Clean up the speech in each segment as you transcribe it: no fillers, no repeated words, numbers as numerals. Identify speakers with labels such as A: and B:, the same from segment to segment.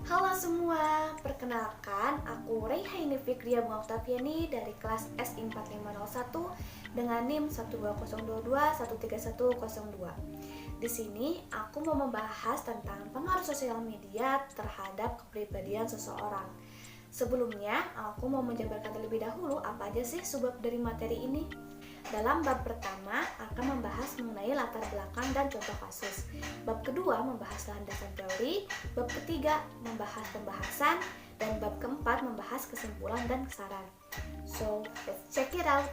A: Halo semua, perkenalkan aku Raihaini Fikria Bunga Oktaviani dari kelas SI4501 dengan NIM 12022130102. Di sini aku mau membahas tentang pengaruh sosial media terhadap kepribadian seseorang. Sebelumnya, aku mau menjabarkan terlebih dahulu apa aja sih subbab dari materi ini. Dalam bab pertama akan membahas mengenai latar belakang dan contoh kasus. Bab kedua membahas landasan teori, bab ketiga membahas pembahasan, dan bab keempat membahas kesimpulan dan saran. So, let's check it out.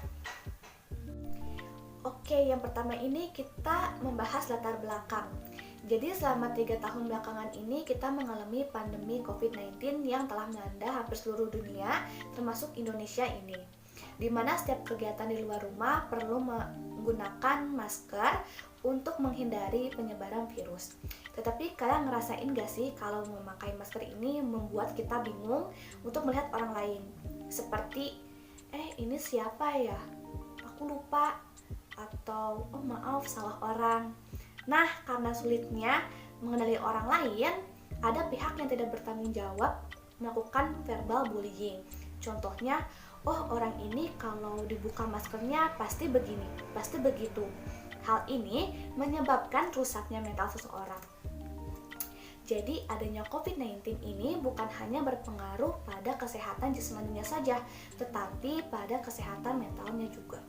A: Oke, yang pertama ini kita membahas latar belakang. Jadi selama 3 tahun belakangan ini kita mengalami pandemi COVID-19 yang telah melanda hampir seluruh dunia, termasuk Indonesia ini, di mana setiap kegiatan di luar rumah perlu menggunakan masker untuk menghindari penyebaran virus. Tetapi kalian ngerasain gak sih kalau memakai masker ini membuat kita bingung untuk melihat orang lain? Seperti, ini siapa ya? Aku lupa. Atau, oh maaf, salah orang. Nah, karena sulitnya mengenali orang lain, ada pihak yang tidak bertanggung jawab melakukan verbal bullying. Contohnya, oh orang ini kalau dibuka maskernya pasti begini, pasti begitu. Hal ini menyebabkan rusaknya mental seseorang. Jadi adanya COVID-19 ini bukan hanya berpengaruh pada kesehatan jasmaninya saja, tetapi pada kesehatan mentalnya juga.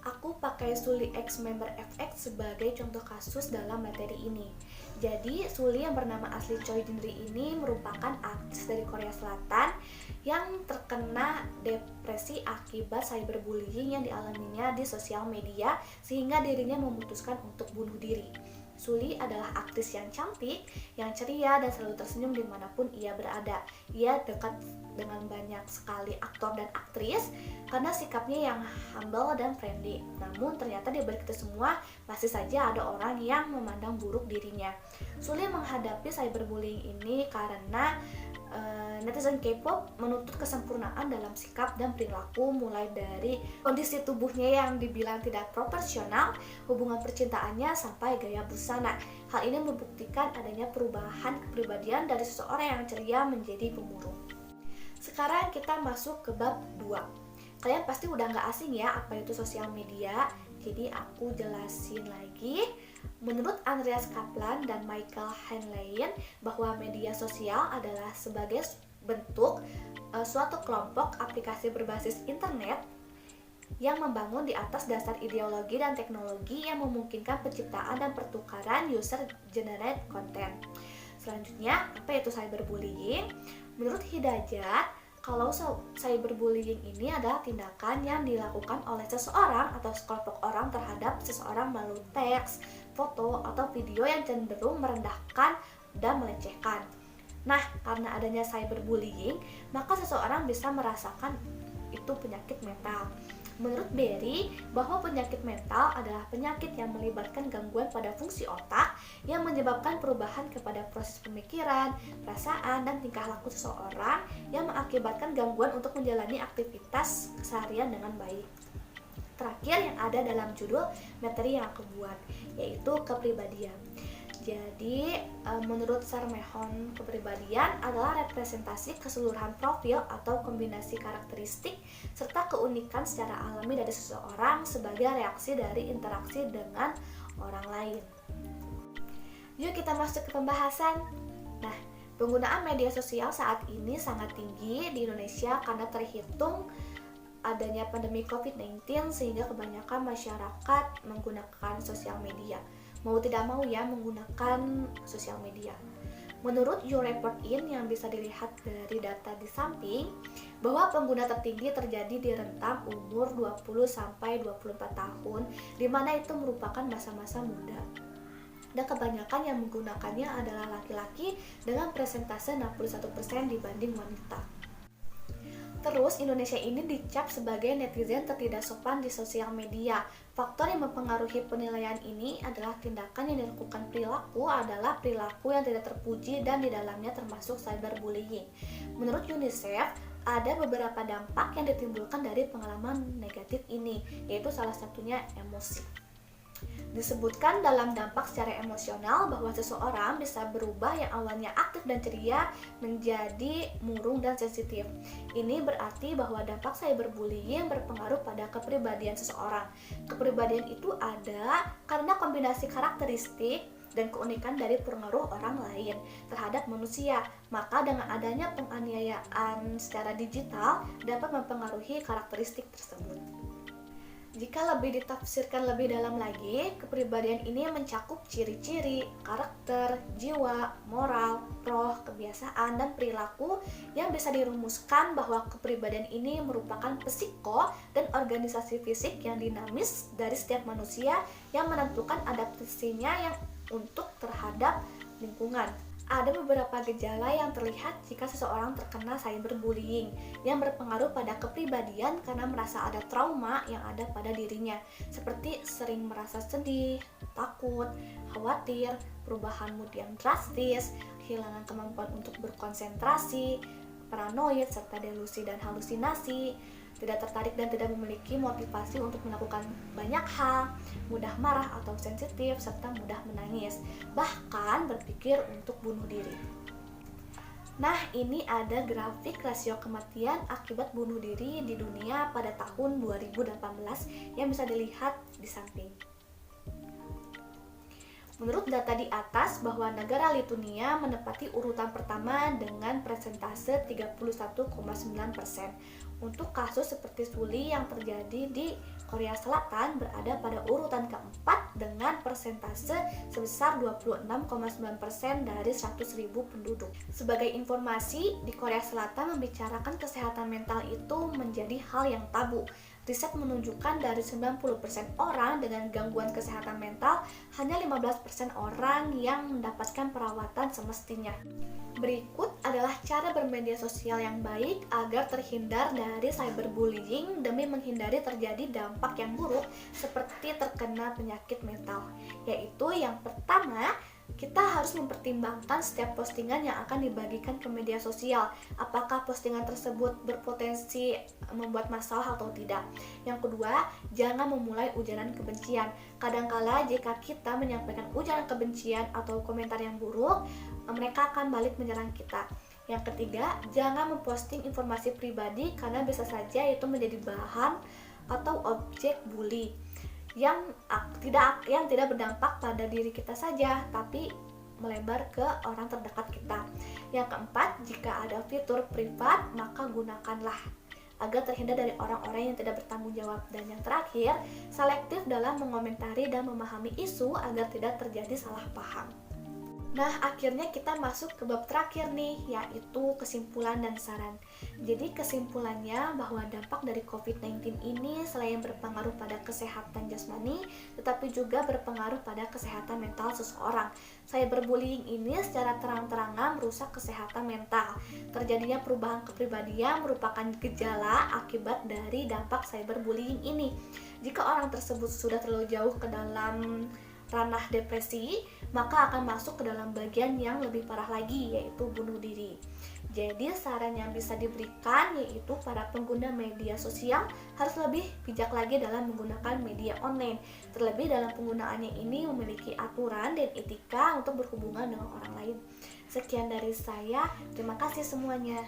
A: Aku pakai Suli X Member FX sebagai contoh kasus dalam materi ini. Jadi Suli yang bernama asli Choi Jinri ini merupakan artis dari Korea Selatan yang terkena depresi akibat cyberbullying yang dialaminya di sosial media sehingga dirinya memutuskan untuk bunuh diri. Suli adalah aktris yang cantik, yang ceria, dan selalu tersenyum dimanapun ia berada. Ia dekat dengan banyak sekali aktor dan aktris karena sikapnya yang humble dan friendly. Namun ternyata di balik itu semua masih saja ada orang yang memandang buruk dirinya. Suli menghadapi cyberbullying ini karena netizen K-pop menuntut kesempurnaan dalam sikap dan perilaku, mulai dari kondisi tubuhnya yang dibilang tidak proporsional, hubungan percintaannya, sampai gaya busana. Hal ini membuktikan adanya perubahan kepribadian dari seseorang yang ceria menjadi pemurung. Sekarang kita masuk ke bab 2. Kalian pasti udah gak asing ya apa itu sosial media, jadi aku jelasin lagi. Menurut Andreas Kaplan dan Michael Henlein bahwa media sosial adalah sebagai bentuk suatu kelompok aplikasi berbasis internet yang membangun di atas dasar ideologi dan teknologi yang memungkinkan penciptaan dan pertukaran user-generated content. Selanjutnya, apa itu cyberbullying? Menurut Hidayat, kalau cyberbullying ini adalah tindakan yang dilakukan oleh seseorang atau sekelompok orang terhadap seseorang melalui teks, foto, atau video yang cenderung merendahkan dan melecehkan. Nah, karena adanya cyberbullying, maka seseorang bisa merasakan itu penyakit mental. Menurut Berry, bahwa penyakit mental adalah penyakit yang melibatkan gangguan pada fungsi otak yang menyebabkan perubahan kepada proses pemikiran, perasaan, dan tingkah laku seseorang yang mengakibatkan gangguan untuk menjalani aktivitas keseharian dengan baik. Terakhir yang ada dalam judul materi yang aku buat, yaitu kepribadian. Jadi, menurut Sarmehon, kepribadian adalah representasi keseluruhan profil atau kombinasi karakteristik serta keunikan secara alami dari seseorang sebagai reaksi dari interaksi dengan orang lain. Yuk kita masuk ke pembahasan. Nah, penggunaan media sosial saat ini sangat tinggi di Indonesia karena terhitung adanya pandemi COVID-19 sehingga kebanyakan masyarakat menggunakan sosial media. Mau tidak mau ya menggunakan sosial media. Menurut YouReport-In yang bisa dilihat dari data di samping, bahwa pengguna tertinggi terjadi di rentang umur 20-24 tahun, di mana itu merupakan masa-masa muda. Dan kebanyakan yang menggunakannya adalah laki-laki dengan persentase 61% dibanding wanita. Terus, Indonesia ini dicap sebagai netizen tertidak sopan di sosial media. Faktor yang mempengaruhi penilaian ini adalah tindakan yang dilakukan perilaku adalah perilaku yang tidak terpuji dan di dalamnya termasuk cyberbullying. Menurut UNICEF, ada beberapa dampak yang ditimbulkan dari pengalaman negatif ini, yaitu salah satunya emosi. Disebutkan dalam dampak secara emosional bahwa seseorang bisa berubah yang awalnya aktif dan ceria menjadi murung dan sensitif. Ini berarti bahwa dampak cyberbullying berpengaruh pada kepribadian seseorang. Kepribadian itu ada karena kombinasi karakteristik dan keunikan dari pengaruh orang lain terhadap manusia. Maka dengan adanya penganiayaan secara digital dapat mempengaruhi karakteristik tersebut. Jika lebih ditafsirkan lebih dalam lagi, kepribadian ini mencakup ciri-ciri, karakter, jiwa, moral, roh, kebiasaan, dan perilaku yang bisa dirumuskan bahwa kepribadian ini merupakan psiko dan organisasi fisik yang dinamis dari setiap manusia yang menentukan adaptasinya yang untuk terhadap lingkungan. Ada beberapa gejala yang terlihat jika seseorang terkena cyberbullying yang berpengaruh pada kepribadian karena merasa ada trauma yang ada pada dirinya, seperti sering merasa sedih, takut, khawatir, perubahan mood yang drastis, kehilangan kemampuan untuk berkonsentrasi, paranoid, serta delusi dan halusinasi, tidak tertarik dan tidak memiliki motivasi untuk melakukan banyak hal, mudah marah atau sensitif, serta mudah menangis, bahkan berpikir untuk bunuh diri. Nah, ini ada grafik rasio kematian akibat bunuh diri di dunia pada tahun 2018 yang bisa dilihat di samping. Menurut data di atas bahwa negara Lituania menempati urutan pertama dengan persentase 31,9%. Untuk kasus seperti Suli yang terjadi di Korea Selatan berada pada urutan keempat dengan persentase sebesar 26,9% dari 100.000 penduduk. Sebagai informasi, di Korea Selatan membicarakan kesehatan mental itu menjadi hal yang tabu. Riset menunjukkan dari 90% orang dengan gangguan kesehatan mental, hanya 15% orang yang mendapatkan perawatan semestinya. Berikut adalah cara bermedia sosial yang baik agar terhindar dari cyberbullying demi menghindari terjadi dampak yang buruk seperti terkena penyakit mental. Yaitu yang pertama, kita harus mempertimbangkan setiap postingan yang akan dibagikan ke media sosial. Apakah postingan tersebut berpotensi membuat masalah atau tidak. Yang kedua, jangan memulai ujaran kebencian. Kadangkala jika kita menyampaikan ujaran kebencian atau komentar yang buruk, mereka akan balik menyerang kita. Yang ketiga, jangan memposting informasi pribadi karena bisa saja itu menjadi bahan atau objek bully yang tidak berdampak pada diri kita saja, tapi melebar ke orang terdekat kita. Yang keempat, jika ada fitur privat, maka gunakanlah agar terhindar dari orang-orang yang tidak bertanggung jawab. Dan yang terakhir, selektif dalam mengomentari dan memahami isu agar tidak terjadi salah paham. Nah, akhirnya kita masuk ke bab terakhir nih, yaitu kesimpulan dan saran. Jadi kesimpulannya bahwa dampak dari COVID-19 ini selain berpengaruh pada kesehatan jasmani, tetapi juga berpengaruh pada kesehatan mental seseorang. Cyberbullying ini secara terang-terangan merusak kesehatan mental. Terjadinya perubahan kepribadian merupakan gejala akibat dari dampak cyberbullying ini. Jika orang tersebut sudah terlalu jauh ke dalam ranah depresi, maka akan masuk ke dalam bagian yang lebih parah lagi, yaitu bunuh diri. Jadi saran yang bisa diberikan yaitu para pengguna media sosial harus lebih bijak lagi dalam menggunakan media online. Terlebih dalam penggunaannya ini memiliki aturan dan etika untuk berhubungan dengan orang lain. Sekian dari saya, terima kasih semuanya.